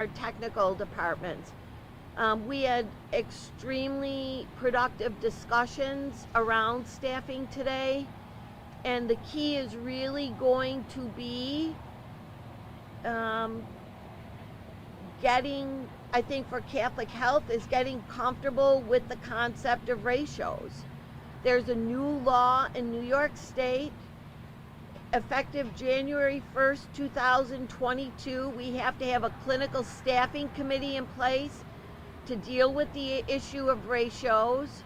our technical departments. We had extremely productive discussions around staffing today, and the key is really going to be getting, I think for Catholic Health, is getting comfortable with the concept of ratios. There's a new law in New York State effective January 1st, 2022. We have to have a clinical staffing committee in place to deal with the issue of ratios.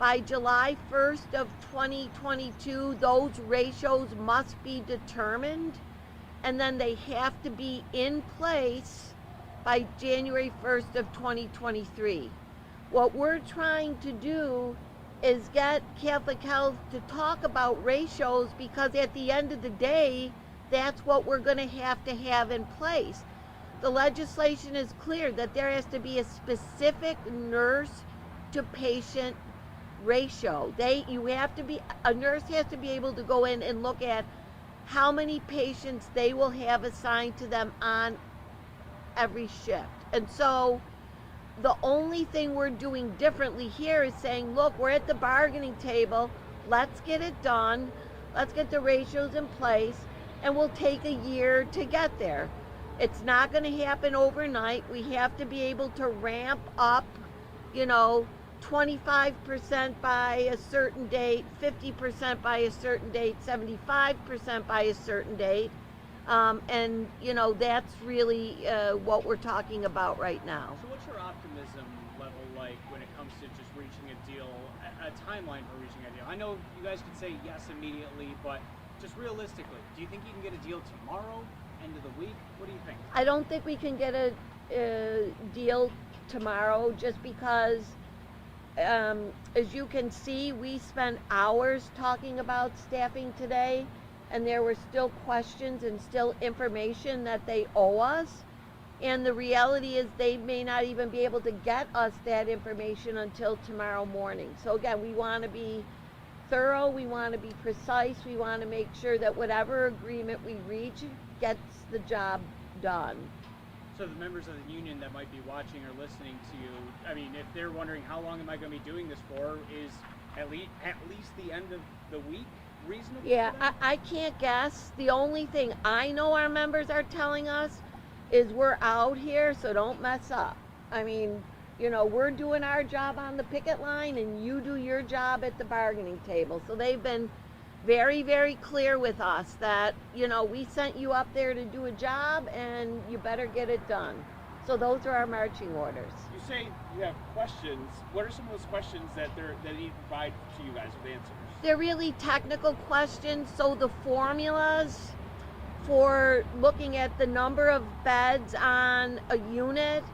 By July 1st of 2022, those ratios must be determined, and then they have to be in place by January 1st of 2023. What we're trying to do is get Catholic Health to talk about ratios, because at the end of the day, that's what we're going to have in place. The legislation is clear that there has to be a specific nurse to patient ratio. A nurse has to be able to go in and look at how many patients they will have assigned to them on every shift. And so the only thing we're doing differently here is saying, look, we're at the bargaining table, let's get it done, let's get the ratios in place, and we'll take a year to get there. It's not going to happen overnight. We have to be able to ramp up, 25% by a certain date, 50% by a certain date, 75% by a certain date. And that's really what we're talking about right now. So what's your optimism level like when it comes to just reaching a deal, a timeline for reaching a deal? I know you guys can say yes immediately, but just realistically, do you think you can get a deal tomorrow, end of the week? What do you think? I don't think we can get a deal tomorrow, just because as you can see, we spent hours talking about staffing today, and there were still questions and still information that they owe us. And the reality is they may not even be able to get us that information until tomorrow morning. So again, we want to be thorough, we want to be precise, we want to make sure that whatever agreement we reach gets the job done. So the members of the union that might be watching or listening to you, I mean, if they're wondering how long am I going to be doing this for, is at least the end of the week reasonable? Yeah, I can't guess. The only thing I know our members are telling us is we're out here, so don't mess up. I mean, we're doing our job on the picket line, and you do your job at the bargaining table. So they've been very, very clear with us that, we sent you up there to do a job, and you better get it done. So those are our marching orders. You say you have questions. What are some of those questions that they need to provide to you guys with answers? They're really technical questions. So the formulas for looking at the number of beds on a unit,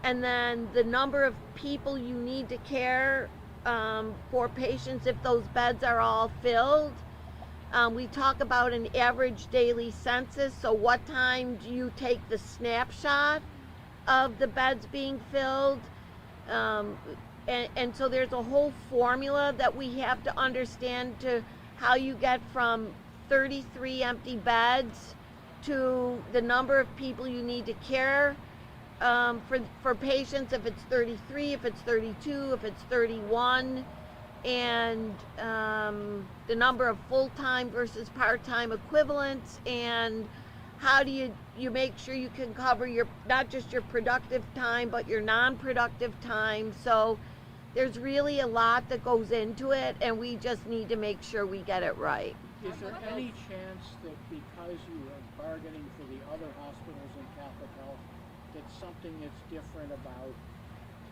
and then the number of people you need to care for patients if those beds are all filled. We talk about an average daily census. So what time do you take the snapshot of the beds being filled? And so there's a whole formula that we have to understand to how you get from 33 empty beds to the number of people you need to care for patients, if it's 33, if it's 32, if it's 31, and the number of full-time versus part-time equivalents, and how do you make sure you can cover not just your productive time, but your non-productive time. So there's really a lot that goes into it, and we just need to make sure we get it right. Is there any chance that because you are bargaining for the other hospitals in Catholic Health, that something that's different about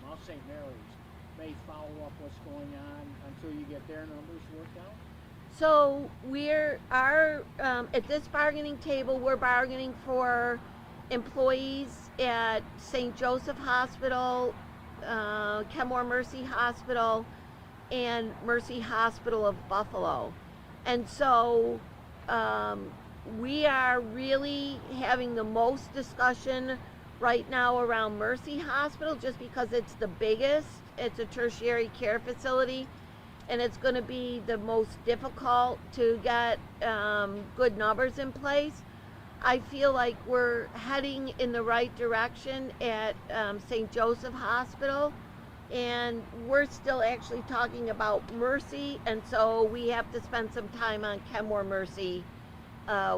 Mount St. Mary's may follow up what's going on until you get their numbers worked out? So at this bargaining table, we're bargaining for employees at St. Joseph Hospital, Kenmore Mercy Hospital, and Mercy Hospital of Buffalo. And so we are really having the most discussion right now around Mercy Hospital, just because it's the biggest. It's a tertiary care facility, and it's going to be the most difficult to get good numbers in place. I feel like we're heading in the right direction at St. Joseph Hospital, and we're still actually talking about Mercy, and so we have to spend some time on Kenmore Mercy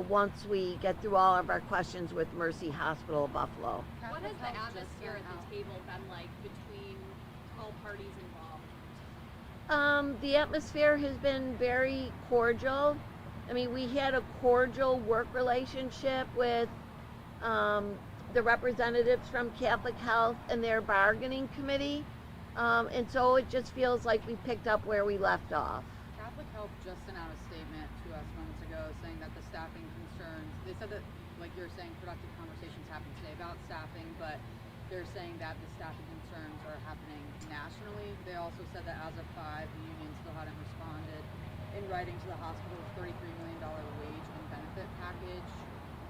once we get through all of our questions with Mercy Hospital of Buffalo. What has the atmosphere at the table been like between all parties involved? The atmosphere has been very cordial. I mean, we had a cordial work relationship with the representatives from Catholic Health and their bargaining committee. And so it just feels like we picked up where we left off. Catholic Health just sent out a statement to us moments ago saying that the staffing concerns, they said that, like you're saying, productive conversations happen today about staffing, but they're saying that the staffing concerns are happening nationally. They also said that as of 5, the union still hadn't responded in writing to the hospital's $33 million wage and benefit package.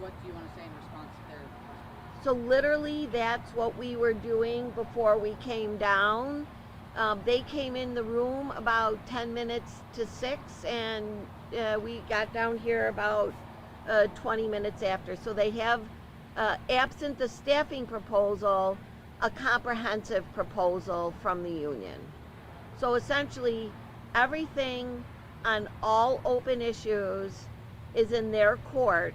What do you want to say in response to their response? So literally that's what we were doing before we came down. They came in the room about 10 minutes to 6, and we got down here about 20 minutes after. So they have, absent the staffing proposal, a comprehensive proposal from the union. So essentially everything on all open issues is in their court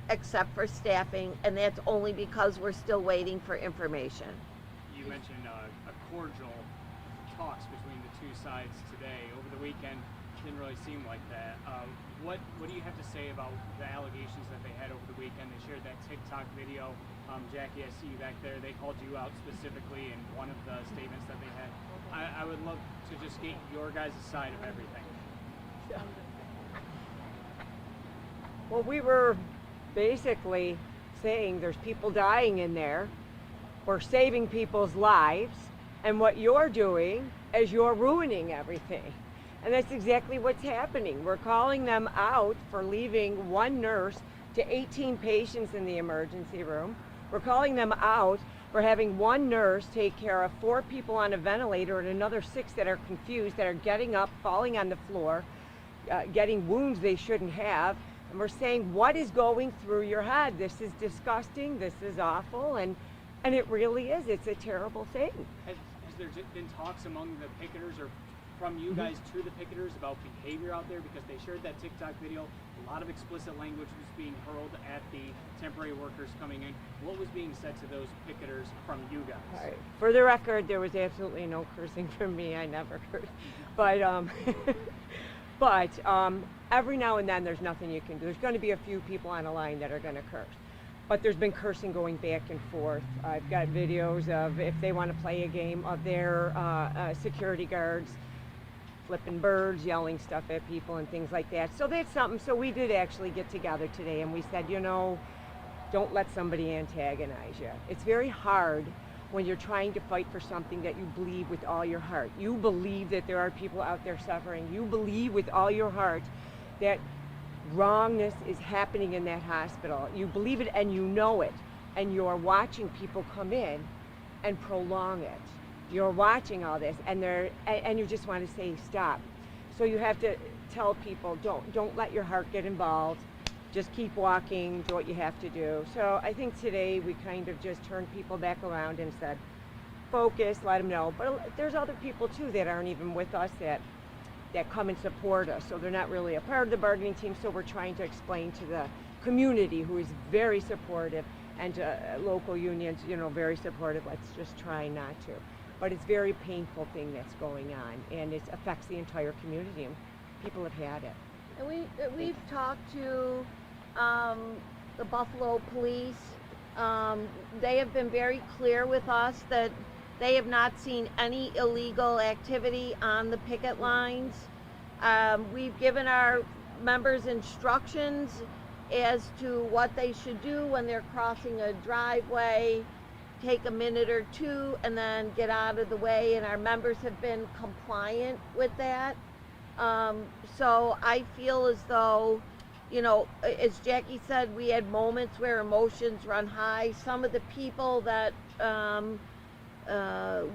except for staffing, and that's only because we're still waiting for information. You mentioned a cordial talks between the two sides today. Over the weekend, didn't really seem like that. What do you have to say about the allegations that they had over the weekend? They shared that TikTok video. Jackie, I see you back there. They called you out specifically in one of the statements that they had. I would love to just get your guys' side of everything. Well, we were basically saying there's people dying in there. We're saving people's lives, and what you're doing is you're ruining everything. And that's exactly what's happening. We're calling them out for leaving one nurse to 18 patients in the emergency room. We're calling them out for having one nurse take care of 4 people on a ventilator and another 6 that are confused, that are getting up, falling on the floor, getting wounds they shouldn't have. And we're saying, what is going through your head? This is disgusting, this is awful, and it really is. It's a terrible thing. Has there been talks among the picketers or from you guys to the picketers about behavior out there? Because they shared that TikTok video, a lot of explicit language was being hurled at the temporary workers coming in. What was being said to those picketers from you guys? All right. For the record, there was absolutely no cursing from me. I never curse. But every now and then there's nothing you can do. There's going to be a few people on a line that are going to curse. But there's been cursing going back and forth. I've got videos of, if they want to play a game, of their security guards flipping birds, yelling stuff at people and things like that. So that's something. So we did actually get together today and we said, you know, don't let somebody antagonize you. It's very hard when you're trying to fight for something that you believe with all your heart. You believe that there are people out there suffering. You believe with all your heart that wrongness is happening in that hospital. You believe it and you know it. And you're watching people come in and prolong it. You're watching all this and you just want to say stop. So you have to tell people, don't let your heart get involved. Just keep walking, do what you have to do. So I think today we kind of just turned people back around and said, focus, let them know. But there's other people too that aren't even with us that come and support us. So they're not really a part of the bargaining team. So we're trying to explain to the community, who is very supportive, and to local unions, you know, very supportive. Let's just try not to. But it's a very painful thing that's going on, and it affects the entire community, and people have had it. And we've talked to the Buffalo police. They have been very clear with us that they have not seen any illegal activity on the picket lines. We've given our members instructions as to what they should do when they're crossing a driveway. Take a minute or two and then get out of the way, and our members have been compliant with that. So I feel as though, you know, as Jackie said, we had moments where emotions run high. Some of the people that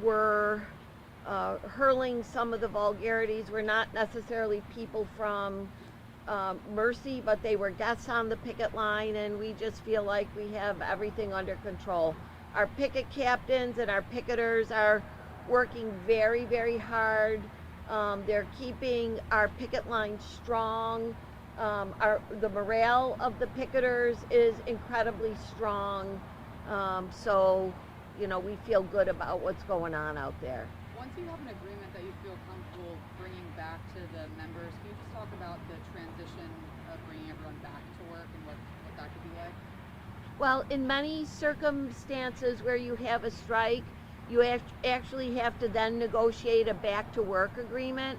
were hurling some of the vulgarities were not necessarily people from mercy, but they were guests on the picket line, and we just feel like we have everything under control. Our picket captains and our picketers are working very, very hard. They're keeping our picket line strong. The morale of the picketers is incredibly strong. So, you know, we feel good about what's going on out there. Once you have an agreement that you feel comfortable bringing back to the members, can you just talk about the transition of bringing everyone back to work and what that could be like? Well, in many circumstances where you have a strike, you actually have to then negotiate a back to work agreement.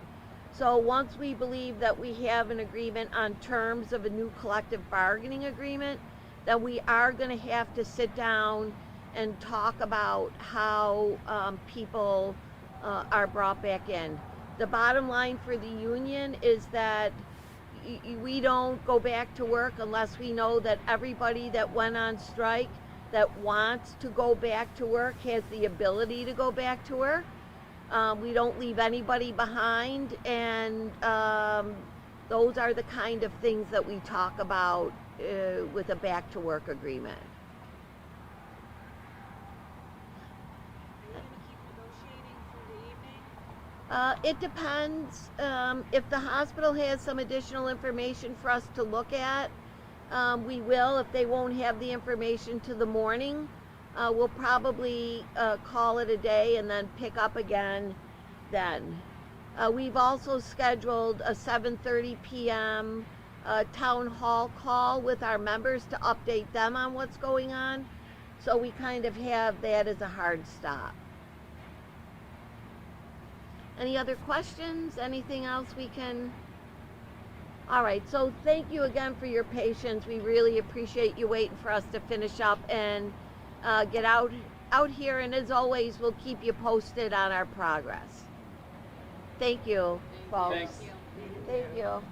So once we believe that we have an agreement on terms of a new collective bargaining agreement, then we are going to have to sit down and talk about how people are brought back in. The bottom line for the union is that we don't go back to work unless we know that everybody that went on strike that wants to go back to work has the ability to go back to work. We don't leave anybody behind, and those are the kind of things that we talk about with a back to work agreement. It depends. If the hospital has some additional information for us to look at, we will. If they won't have the information to the morning, we'll probably call it a day and then pick up again then. We've also scheduled a 7:30 p.m. Town hall call with our members to update them on what's going on. So we kind of have that as a hard stop. Any other questions? Anything else we can? All right, so thank you again for your patience. We really appreciate you waiting for us to finish up and get out here. And as always, we'll keep you posted on our progress. Thank you, folks. Thanks. Thank you.